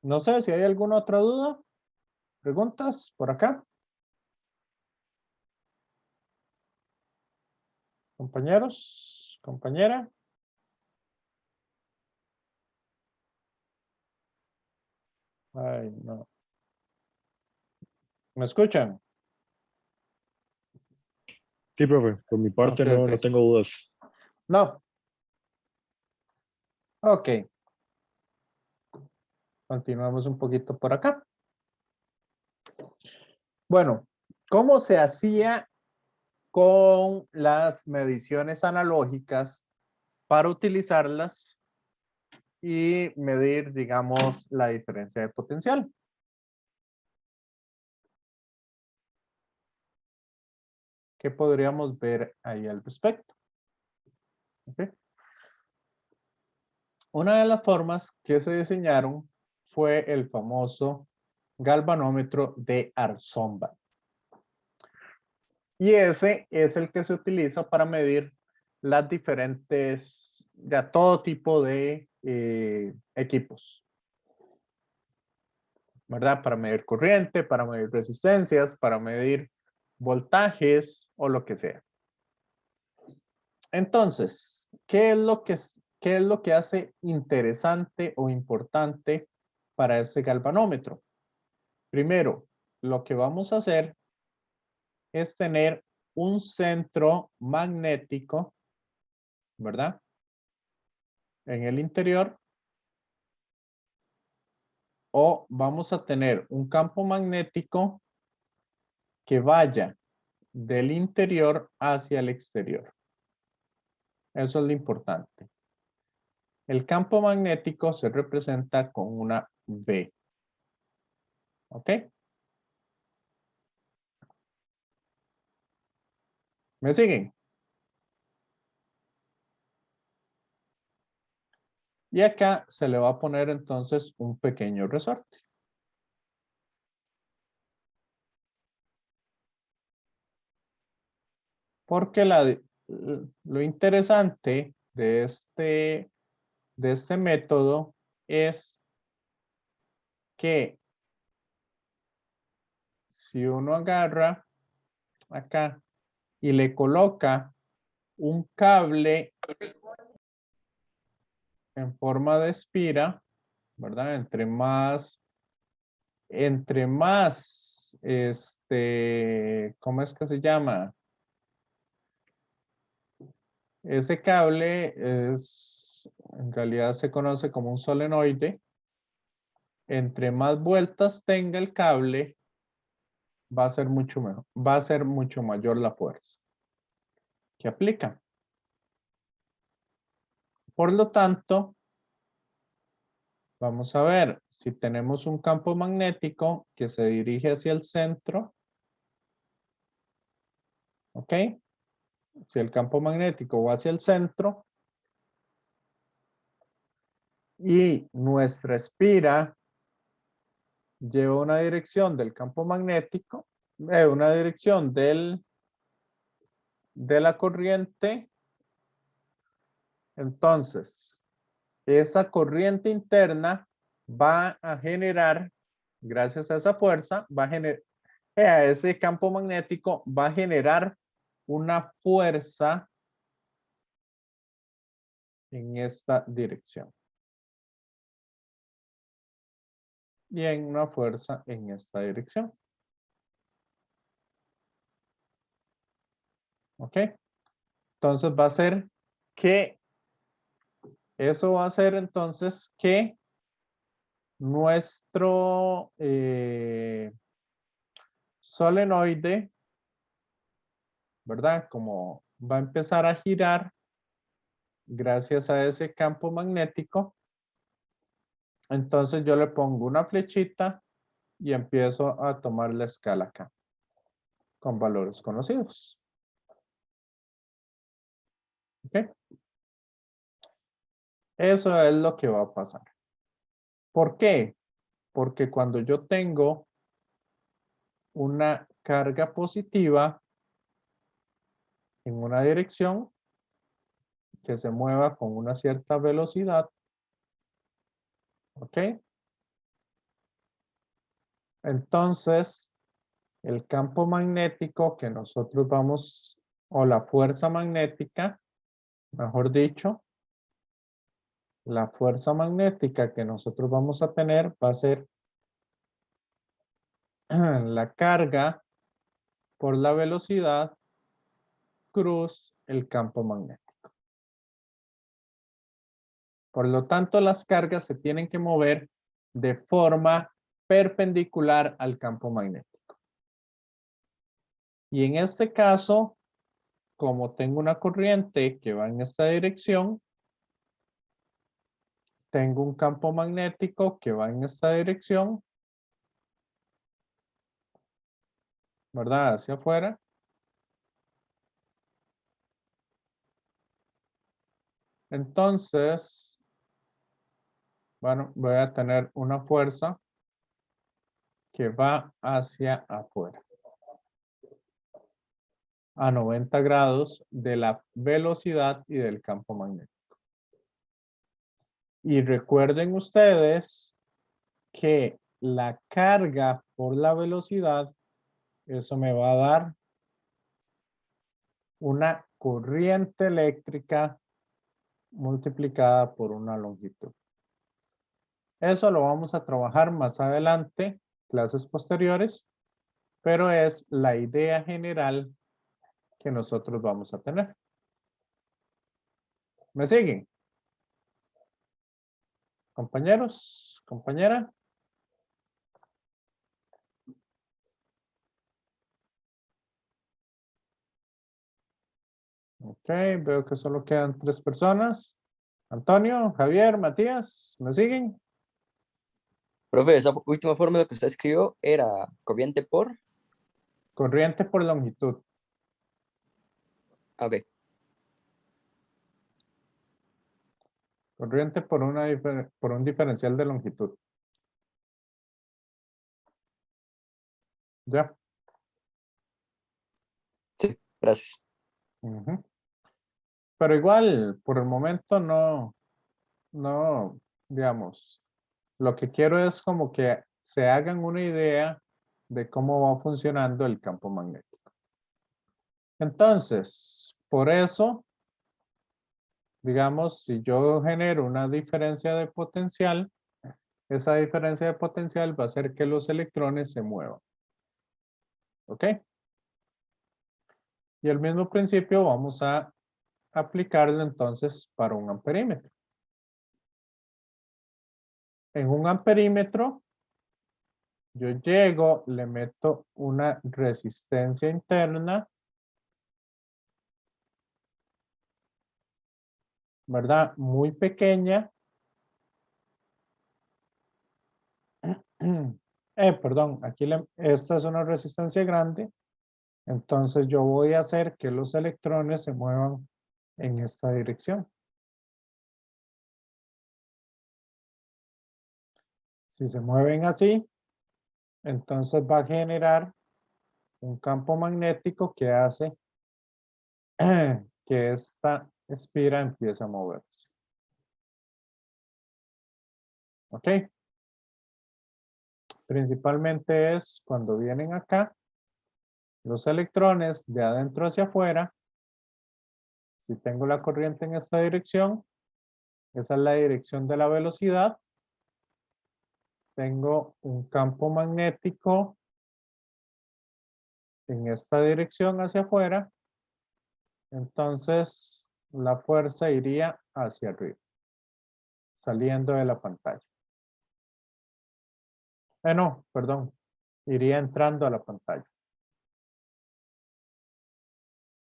No sé si hay alguna otra duda, preguntas por acá. Compañeros, compañera. Ay, no. ¿Me escuchan? Sí, profe, por mi parte Ok, no, ok. no tengo dudas. No. Ok. Continuamos un poquito por acá. Bueno, ¿cómo se hacía con las mediciones analógicas para utilizarlas y medir, digamos, la diferencia de potencial? ¿Qué podríamos ver ahí al respecto? Okay. Una de las formas que se diseñaron fue el famoso galvanómetro de Artzomba. Y ese es el que se utiliza para medir las diferentes, de todo tipo de equipos, ¿verdad? Para medir corriente, para medir resistencias, para medir voltajes o lo que sea. Entonces, ¿qué es lo que hace interesante o importante para ese galvanómetro? Primero, lo que vamos a hacer es tener un centro magnético, ¿verdad? En el interior, o vamos a tener un campo magnético que vaya del interior hacia el exterior. Eso es lo importante. El campo magnético se representa con una B. ¿Ok? ¿Me siguen? Y acá se le va a poner entonces un pequeño resorte. Porque lo interesante de este método es que si uno agarra acá y le coloca un cable en forma de espira, ¿verdad? ¿Cómo es que se llama? Ese cable en realidad se conoce como un solenoide. Entre más vueltas tenga el cable, va a ser mucho mejor, va a ser mucho mayor la fuerza que aplica. Por lo tanto, vamos a ver si tenemos un campo magnético que se dirige hacia el centro. ¿Ok? Si el campo magnético va hacia el centro y nuestra espira lleva una dirección del campo magnético, una dirección de la corriente, entonces esa corriente interna va a generar, gracias a esa fuerza, ese campo magnético va a generar una fuerza en esta dirección. Y en una fuerza en esta dirección. ¿Ok? Entonces va a ser que, eso va a ser entonces que nuestro solenoide, ¿verdad? Como va a empezar a girar gracias a ese campo magnético, entonces yo le pongo una flechita y empiezo a tomar la escala acá con valores conocidos. ¿Ok? Eso es lo que va a pasar. ¿Por qué? Porque cuando yo tengo una carga positiva en una dirección que se mueva con una cierta velocidad, ¿ok? Entonces, el campo magnético que nosotros vamos, o la fuerza magnética, mejor dicho, la fuerza magnética que nosotros vamos a tener va a ser la carga por la velocidad cruz el campo magnético. Por lo tanto, las cargas se tienen que mover de forma perpendicular al campo magnético. Y en este caso, como tengo una corriente que va en esta dirección, tengo un campo magnético que va en esta dirección, ¿verdad? Hacia afuera. Entonces, bueno, voy a tener una fuerza que va hacia afuera. A 90 grados de la velocidad y del campo magnético. Y recuerden ustedes que la carga por la velocidad, eso me va a dar una corriente eléctrica multiplicada por una longitud. Eso lo vamos a trabajar más adelante, clases posteriores, pero es la idea general que nosotros vamos a tener. ¿Me siguen? Compañeros, compañera. Ok. Ok, veo que solo quedan 3 personas. Antonio, Javier, Matías, ¿me siguen? Profe, esa última fórmula que usted escribió era corriente por. Corriente por longitud. Ah, ok. Corriente por, por un diferencial de longitud. Ya. Sí, gracias. Ujú. Pero igual, por el momento digamos, lo que quiero es como que se hagan una idea de cómo va funcionando el campo magnético. Entonces, por eso, digamos, si yo genero una diferencia de potencial, esa diferencia de potencial va a hacer que los electrones se muevan. ¿Ok? Y el mismo principio vamos a aplicarlo entonces para un amperímetro. En un amperímetro, yo llego, le meto una resistencia interna, ¿verdad? Muy pequeña. Perdón, aquí esta es una resistencia grande. Entonces yo voy a hacer que los electrones se muevan en esta dirección. Si se mueven así, entonces va a generar un campo magnético que hace que esta espira empiece a moverse. ¿Ok? Principalmente es cuando vienen acá, los electrones de adentro hacia afuera. Si tengo la corriente en esta dirección, esa es la dirección de la velocidad. Tengo un campo magnético en esta dirección hacia afuera. Entonces, la fuerza iría hacia arriba, saliendo de la pantalla. No, perdón. Iría entrando a la pantalla.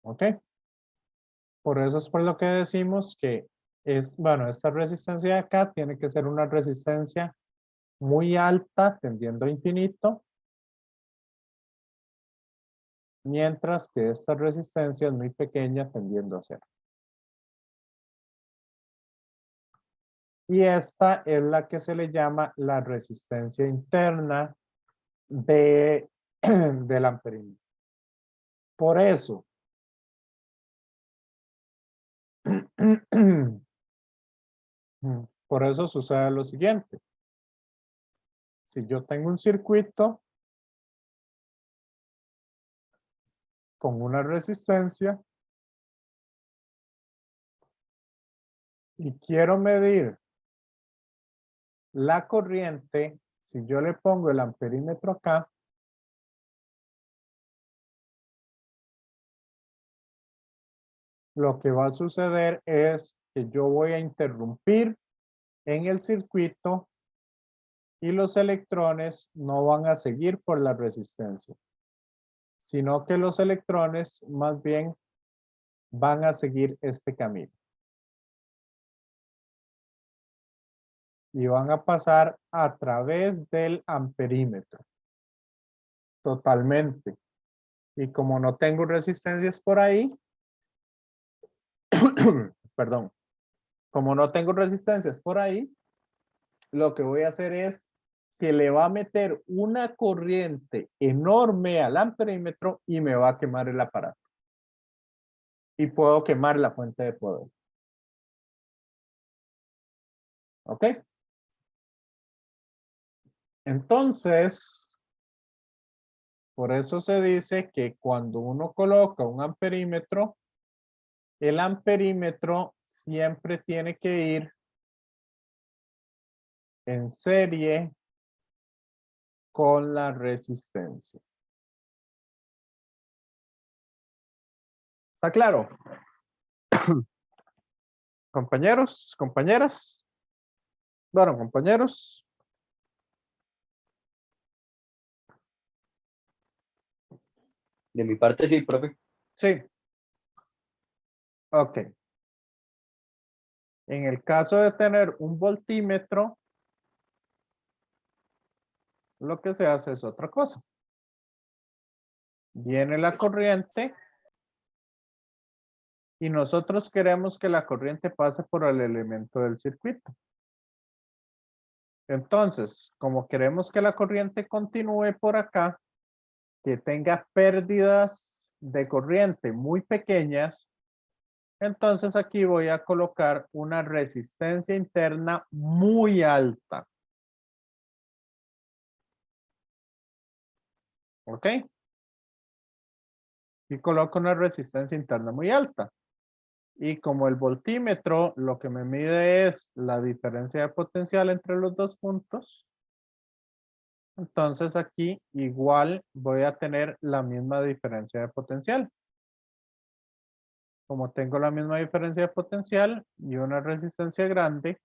¿Ok? Por eso es por lo que decimos que bueno, esta resistencia de acá tiene que ser una resistencia muy alta, tendiendo a infinito, mientras que esta resistencia es muy pequeña, tendiendo a cero. Y esta es la que se le llama la resistencia interna del amperímetro. Por eso, por eso sucede lo siguiente. Si yo tengo un circuito con una resistencia y quiero medir la corriente, si yo le pongo el amperímetro acá, lo que va a suceder es que yo voy a interrumpir en el circuito y los electrones no van a seguir por la resistencia, sino que los electrones más bien van a seguir este camino. Y van a pasar a través del amperímetro. Totalmente. Y como no tengo resistencias por ahí, perdón, como no tengo resistencias por ahí, lo que voy a hacer es que le va a meter una corriente enorme al amperímetro y me va a quemar el aparato. Y puedo quemar la fuente de poder. ¿Ok? Entonces, por eso se dice que cuando uno coloca un amperímetro, el amperímetro siempre tiene que ir en serie con la resistencia. ¿Está claro? Compañeros, compañeras. Bueno, compañeros. De mi parte, sí, profe. Sí. Ok. En el caso de tener un voltímetro, lo que se hace es otra cosa. Viene la corriente y nosotros queremos que la corriente pase por el elemento del circuito. Entonces, como queremos que la corriente continúe por acá, que tenga pérdidas de corriente muy pequeñas, entonces aquí voy a colocar una resistencia interna muy alta. ¿Ok? Y coloco una resistencia interna muy alta. Y como el voltímetro lo que me mide es la diferencia de potencial entre los dos puntos, entonces aquí igual voy a tener la misma diferencia de potencial. Como tengo la misma diferencia de potencial y una resistencia grande,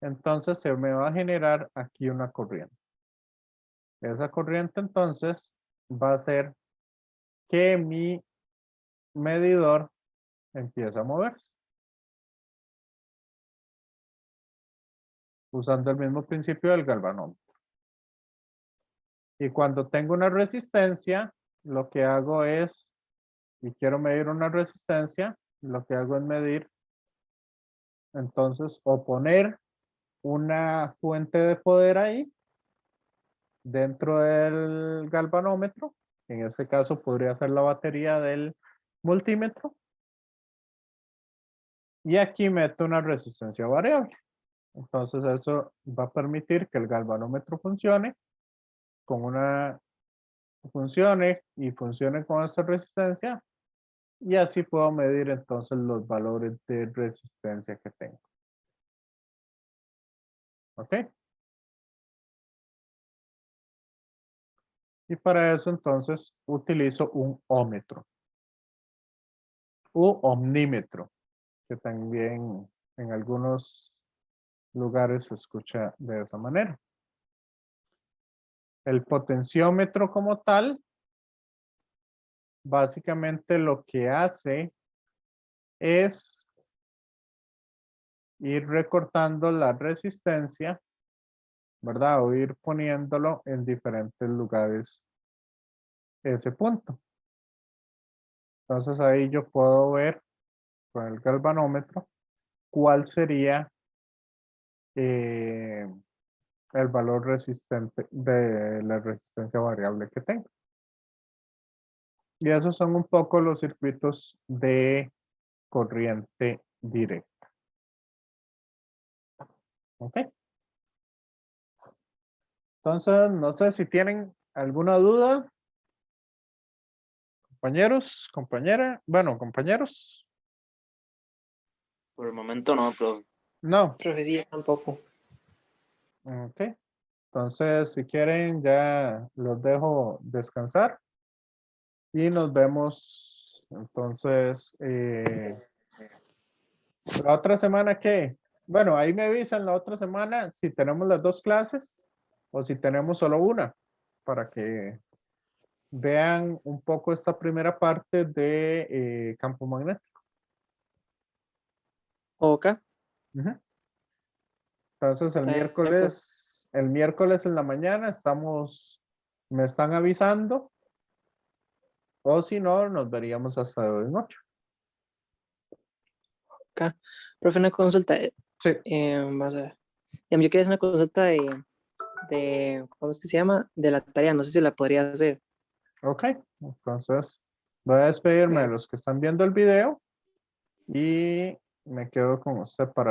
entonces se me va a generar aquí una corriente. Esa corriente entonces va a hacer que mi medidor empiece a moverse. Usando el mismo principio del galvanómetro. Y cuando tengo una resistencia, lo que hago es, y quiero medir una resistencia, lo que hago es medir, entonces, o poner una fuente de poder ahí, dentro del galvanómetro. En este caso podría ser la batería del multímetro. Y aquí meto una resistencia variable. Entonces eso va a permitir que el galvanómetro funcione y funcione con esta resistencia. Y así puedo medir entonces los valores de resistencia que tengo. ¿Ok? Y para eso entonces utilizo un ómetro. U ohmímetro, que también en algunos lugares se escucha de esa manera. El potenciómetro como tal, básicamente lo que hace es ir recortando la resistencia, ¿verdad? O ir poniéndolo en diferentes lugares ese punto. Entonces ahí yo puedo ver con el galvanómetro cuál sería el valor resistente de la resistencia variable que tengo. Y esos son un poco los circuitos de corriente directa. ¿Ok? Entonces, no sé si tienen alguna duda. Compañeros, compañera, bueno, compañeros. Por el momento no, profe. No. Profecía tampoco. Ok. Entonces, si quieren, ya los dejo descansar. Y nos vemos, entonces, la otra semana que, bueno, ahí me avisan la otra semana si tenemos las dos clases o si tenemos solo una, para que vean un poco esta primera parte de campo magnético. Ok. Ujú. Entonces el Está bien, pues. miércoles en la mañana me están avisando, o si no, nos veríamos hasta hoy en 8. Ok. Profe, una consulta. Sí. Vamos a ver. Yo quería hacer una consulta ¿cómo es que se llama? De la tarea. No sé si la podría hacer. Ok, entonces voy a despedirme de los que están viendo el video y me quedo con usted para